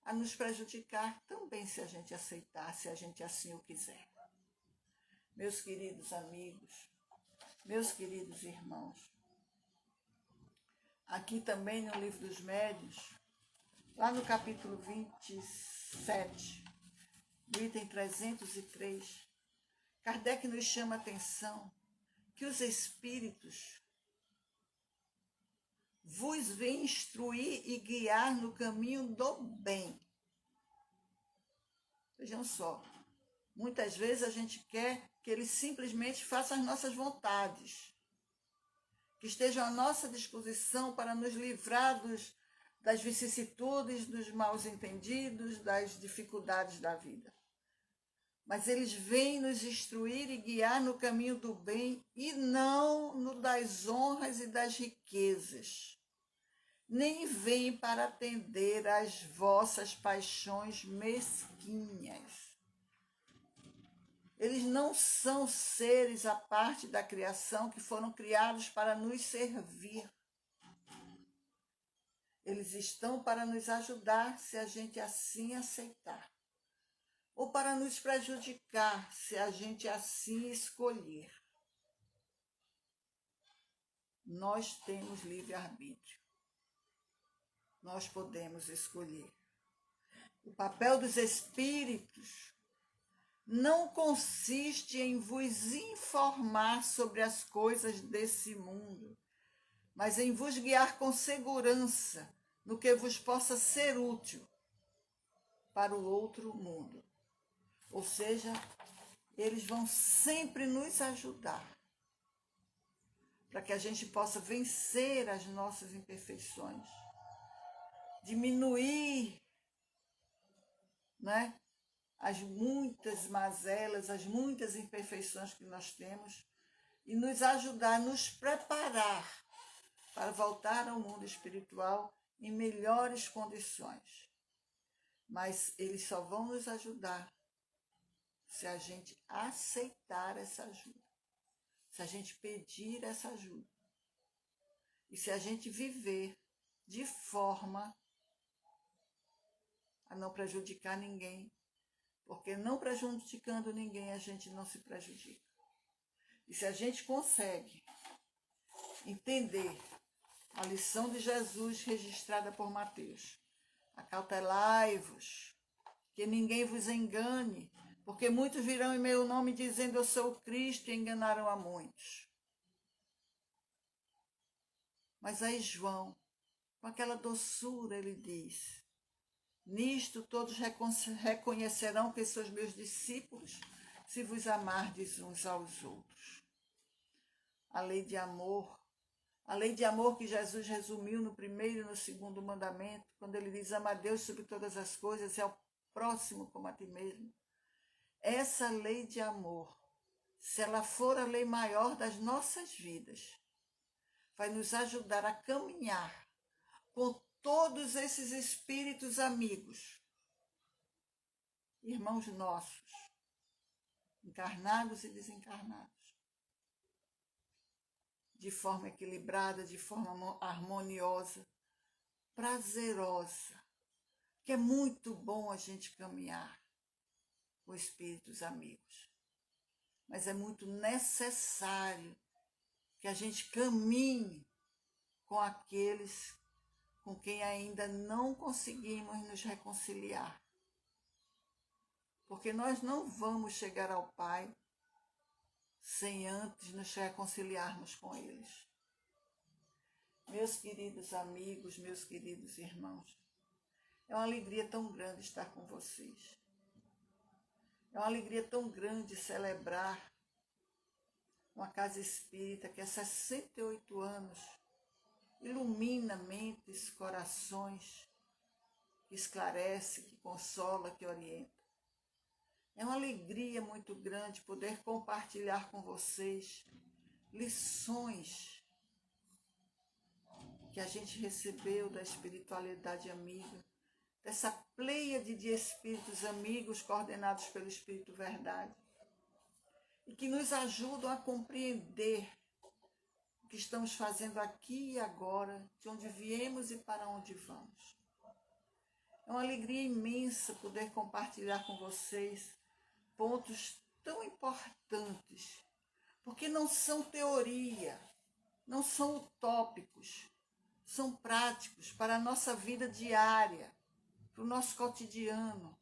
a nos prejudicar também se a gente aceitar, se a gente assim o quiser. Meus queridos amigos, meus queridos irmãos, aqui também no Livro dos Médiuns, lá no capítulo 27, no item 303, Kardec nos chama a atenção que os espíritos vos vêm instruir e guiar no caminho do bem. Vejam só, muitas vezes a gente quer que eles simplesmente façam as nossas vontades, que estejam à nossa disposição para nos livrar das vicissitudes, dos maus entendidos, das dificuldades da vida. Mas eles vêm nos instruir e guiar no caminho do bem e não no das honras e das riquezas. Nem vêm para atender às vossas paixões mesquinhas. Eles não são seres à parte da criação que foram criados para nos servir. Eles estão para nos ajudar se a gente assim aceitar, ou para nos prejudicar se a gente assim escolher. Nós temos livre-arbítrio. Nós podemos escolher. O papel dos espíritos não consiste em vos informar sobre as coisas desse mundo, mas em vos guiar com segurança no que vos possa ser útil para o outro mundo. Ou seja, eles vão sempre nos ajudar para que a gente possa vencer as nossas imperfeições, diminuir, né, as muitas mazelas, as muitas imperfeições que nós temos e nos ajudar a nos preparar para voltar ao mundo espiritual em melhores condições. Mas eles só vão nos ajudar se a gente aceitar essa ajuda, se a gente pedir essa ajuda e se a gente viver de forma a não prejudicar ninguém, porque não prejudicando ninguém a gente não se prejudica. E se a gente consegue entender a lição de Jesus registrada por Mateus: acautelai-vos, que ninguém vos engane, porque muitos virão em meu nome dizendo eu sou o Cristo e enganaram a muitos. Mas aí João, com aquela doçura, ele diz: nisto todos reconhecerão que sois meus discípulos, se vos amardes uns aos outros. A lei de amor que Jesus resumiu no primeiro e no segundo mandamento, quando ele diz: ama a Deus sobre todas as coisas e ao próximo como a ti mesmo. Essa lei de amor, se ela for a lei maior das nossas vidas, vai nos ajudar a caminhar com todos esses espíritos amigos, irmãos nossos, encarnados e desencarnados, de forma equilibrada, de forma harmoniosa, prazerosa, que é muito bom a gente caminhar com espíritos amigos, mas é muito necessário que a gente caminhe com aqueles com quem ainda não conseguimos nos reconciliar. Porque nós não vamos chegar ao Pai sem antes nos reconciliarmos com eles. Meus queridos amigos, meus queridos irmãos, é uma alegria tão grande estar com vocês. É uma alegria tão grande celebrar uma casa espírita que há 68 anos ilumina mentes, corações, que esclarece, que consola, que orienta. É uma alegria muito grande poder compartilhar com vocês lições que a gente recebeu da espiritualidade amiga, dessa pleiade de espíritos amigos coordenados pelo Espírito Verdade, e que nos ajudam a compreender o que estamos fazendo aqui e agora, de onde viemos e para onde vamos. É uma alegria imensa poder compartilhar com vocês pontos tão importantes, porque não são teoria, não são utópicos, são práticos para a nossa vida diária, para o nosso cotidiano.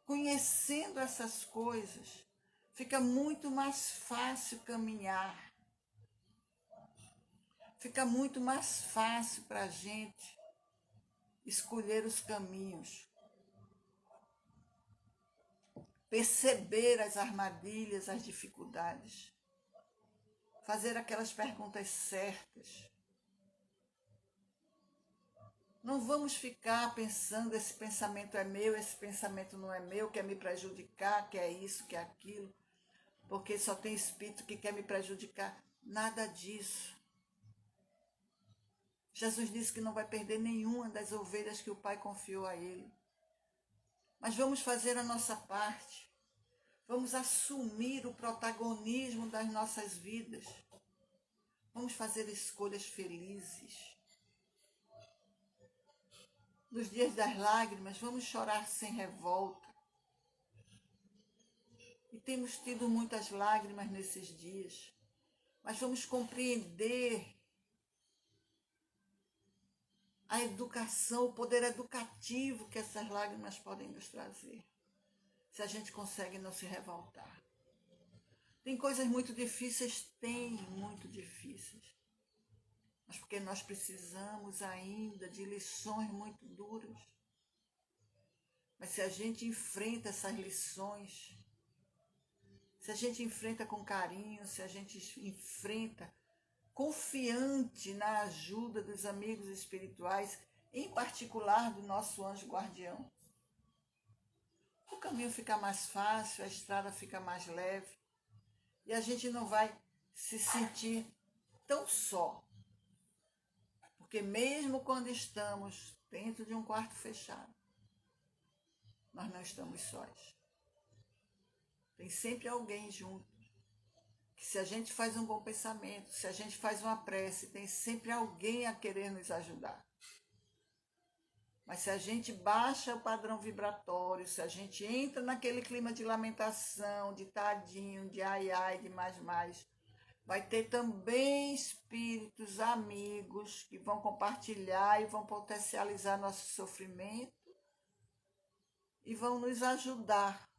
Conhecendo essas coisas, fica muito mais fácil caminhar, fica muito mais fácil para a gente escolher os caminhos, perceber as armadilhas, as dificuldades, fazer aquelas perguntas certas. Não vamos ficar pensando, esse pensamento é meu, esse pensamento não é meu, quer me prejudicar, quer isso, quer aquilo, porque só tem espírito que quer me prejudicar. Nada disso. Jesus disse que não vai perder nenhuma das ovelhas que o Pai confiou a ele. Mas vamos fazer a nossa parte. Vamos assumir o protagonismo das nossas vidas. Vamos fazer escolhas felizes. Nos dias das lágrimas, vamos chorar sem revolta. E temos tido muitas lágrimas nesses dias, mas vamos compreender a educação, o poder educativo que essas lágrimas podem nos trazer, se a gente consegue não se revoltar. Tem coisas muito difíceis, muito difíceis, mas porque nós precisamos ainda de lições muito duras. Mas se a gente enfrenta essas lições, se a gente enfrenta com carinho, se a gente enfrenta confiante na ajuda dos amigos espirituais, em particular do nosso anjo guardião, o caminho fica mais fácil, a estrada fica mais leve e a gente não vai se sentir tão só. Porque mesmo quando estamos dentro de um quarto fechado, nós não estamos sós. Tem sempre alguém junto. Que se a gente faz um bom pensamento, se a gente faz uma prece, tem sempre alguém a querer nos ajudar. Mas se a gente baixa o padrão vibratório, se a gente entra naquele clima de lamentação, de tadinho, de ai ai, de mais, vai ter também espíritos amigos que vão compartilhar e vão potencializar nosso sofrimento e vão nos ajudar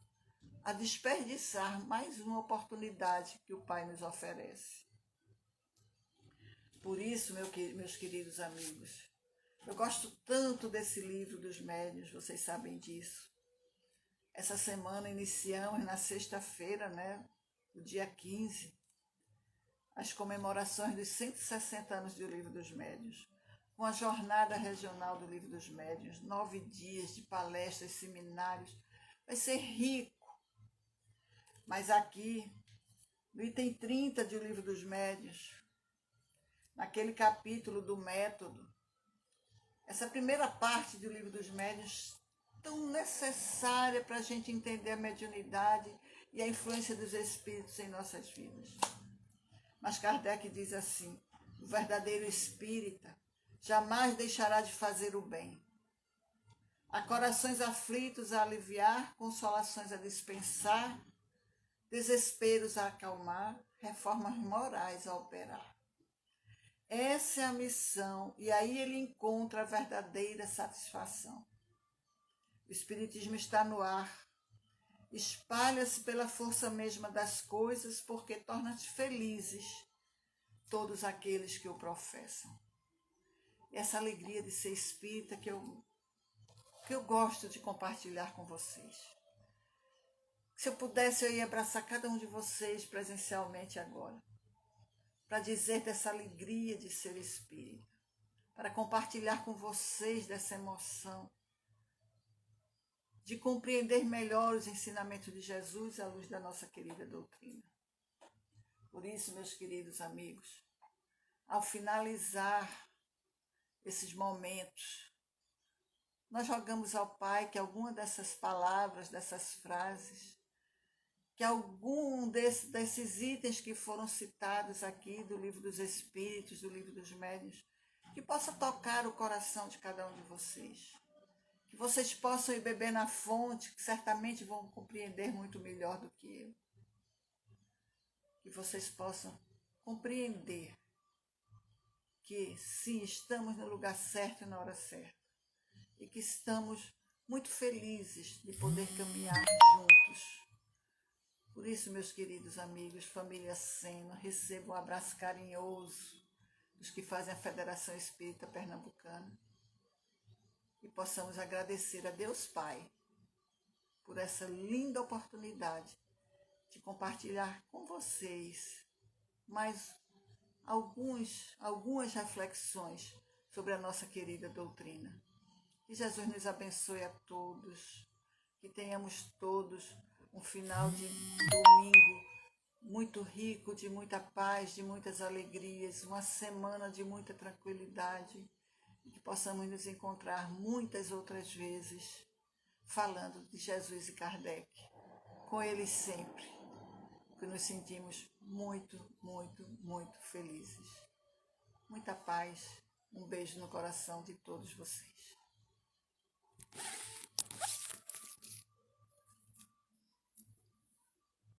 a desperdiçar mais uma oportunidade que o Pai nos oferece. Por isso, meus queridos amigos, eu gosto tanto desse livro dos médiuns, vocês sabem disso. Essa semana iniciamos na sexta-feira, o dia 15, as comemorações dos 160 anos do Livro dos Médiuns, com a jornada regional do Livro dos Médiuns, 9 dias de palestras, seminários, vai ser rico. Mas aqui, no item 30 do Livro dos Médiuns, naquele capítulo do método, essa primeira parte do Livro dos Médiuns, tão necessária para a gente entender a mediunidade e a influência dos espíritos em nossas vidas. Mas Kardec diz assim: o verdadeiro espírita jamais deixará de fazer o bem. Há corações aflitos a aliviar, consolações a dispensar, desesperos a acalmar, reformas morais a operar. Essa é a missão, e aí ele encontra a verdadeira satisfação. O Espiritismo está no ar, espalha-se pela força mesma das coisas, porque torna-se felizes todos aqueles que o professam. Essa alegria de ser espírita que eu gosto de compartilhar com vocês. Se eu pudesse, eu ia abraçar cada um de vocês presencialmente agora, para dizer dessa alegria de ser espírita, para compartilhar com vocês dessa emoção, de compreender melhor os ensinamentos de Jesus à luz da nossa querida doutrina. Por isso, meus queridos amigos, ao finalizar esses momentos, nós rogamos ao Pai que alguma dessas palavras, dessas frases, que algum desses itens que foram citados aqui do Livro dos Espíritos, do Livro dos Médiuns, que possa tocar o coração de cada um de vocês. Que vocês possam ir beber na fonte, que certamente vão compreender muito melhor do que eu. Que vocês possam compreender que sim, estamos no lugar certo e na hora certa. E que estamos muito felizes de poder caminhar juntos. Por isso, meus queridos amigos, família Sena, recebam um abraço carinhoso dos que fazem a Federação Espírita Pernambucana. E possamos agradecer a Deus Pai por essa linda oportunidade de compartilhar com vocês mais algumas reflexões sobre a nossa querida doutrina. Que Jesus nos abençoe a todos, que tenhamos todos um final de domingo muito rico, de muita paz, de muitas alegrias, uma semana de muita tranquilidade, e que possamos nos encontrar muitas outras vezes falando de Jesus e Kardec, com eles sempre, porque nos sentimos muito, muito, muito felizes. Muita paz, um beijo no coração de todos vocês.